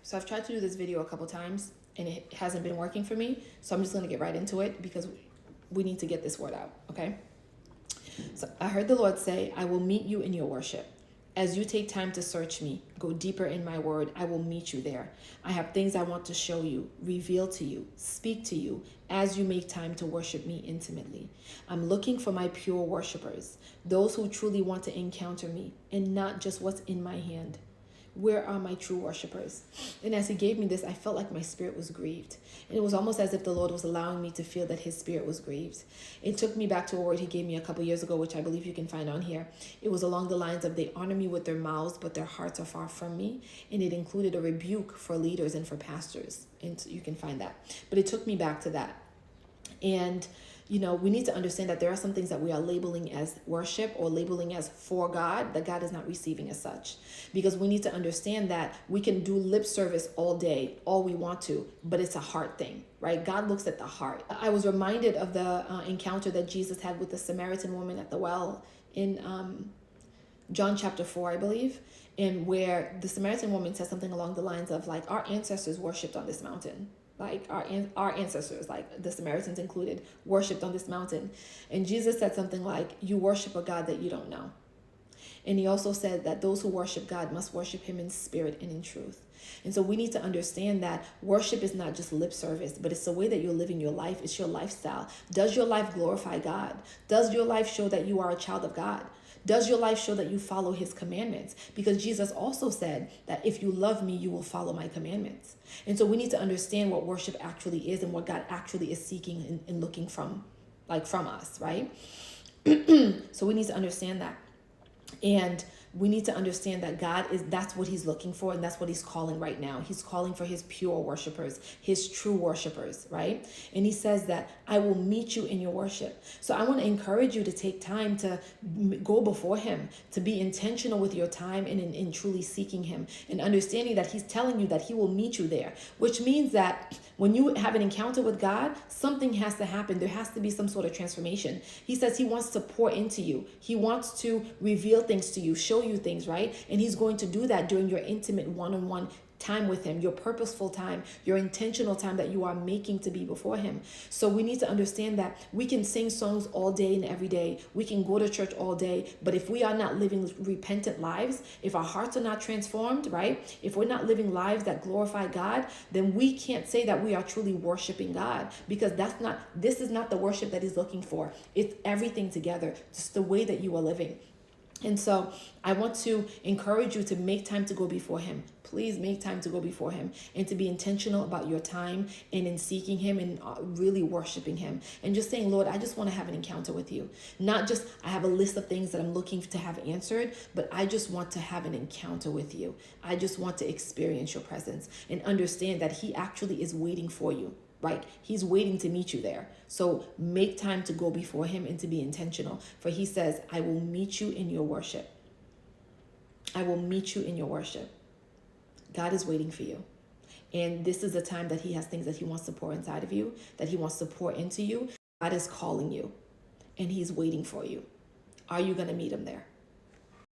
So I've tried to do this video a couple times and it hasn't been working for me. So I'm just going to get right into it because we need to get this word out, okay? So I heard the Lord say, I will meet you in your worship. As you take time to search me, go deeper in my word, I will meet you there. I have things I want to show you, reveal to you, speak to you as you make time to worship me intimately. I'm looking for my pure worshipers, those who truly want to encounter me and not just what's in my hand. Where are my true worshipers? And as he gave me this, I felt like my spirit was grieved. And it was almost as if the Lord was allowing me to feel that his spirit was grieved. It took me back to a word he gave me a couple years ago, which I believe you can find on here. It was along the lines of, they honor me with their mouths, but their hearts are far from me. And it included a rebuke for leaders and for pastors. And you can find that. But it took me back to that. And you know, we need to understand that there are some things that we are labeling as worship or labeling as for God that God is not receiving as such. Because we need to understand that we can do lip service all day, all we want to, but it's a heart thing, right? God looks at the heart. I was reminded of the encounter that Jesus had with the Samaritan woman at the well in John chapter 4, I believe, and where the Samaritan woman says something along the lines of like, our ancestors worshipped on this mountain. Like our ancestors, like the Samaritans included, worshipped on this mountain. And Jesus said something like, you worship a God that you don't know. And he also said that those who worship God must worship him in spirit and in truth. And so we need to understand that worship is not just lip service, but it's the way that you're living your life. It's your lifestyle. Does your life glorify God? Does your life show that you are a child of God? Does your life show that you follow his commandments? Because Jesus also said that if you love me, you will follow my commandments. And so we need to understand what worship actually is and what God actually is seeking and looking from us, right? So we need to understand that. And we need to understand that that's what he's looking for, and that's what he's calling right now. He's calling for his pure worshipers, his true worshipers, right? And he says that I will meet you in your worship. So I want to encourage you to take time to go before him, to be intentional with your time and in truly seeking him and understanding that he's telling you that he will meet you there, which means that when you have an encounter with God, something has to happen. There has to be some sort of transformation. He says he wants to pour into you. He wants to reveal things to you, show you things, right? And he's going to do that during your intimate one-on-one time with him, your purposeful time, your intentional time that you are making to be before him. So we need to understand that we can sing songs all day and every day. We can go to church all day, but if we are not living repentant lives, if our hearts are not transformed, right? If we're not living lives that glorify God, then we can't say that we are truly worshiping God, because this is not the worship that he's looking for. It's everything together, just the way that you are living. And so I want to encourage you to make time to go before him. Please make time to go before him and to be intentional about your time and in seeking him and really worshiping him and just saying, Lord, I just want to have an encounter with you. Not just I have a list of things that I'm looking to have answered, but I just want to have an encounter with you. I just want to experience your presence and understand that he actually is waiting for you. Right? He's waiting to meet you there. So make time to go before him and to be intentional. For he says, I will meet you in your worship. I will meet you in your worship. God is waiting for you. And this is the time that he has things that he wants to pour inside of you, that he wants to pour into you. God is calling you and he's waiting for you. Are you going to meet him there?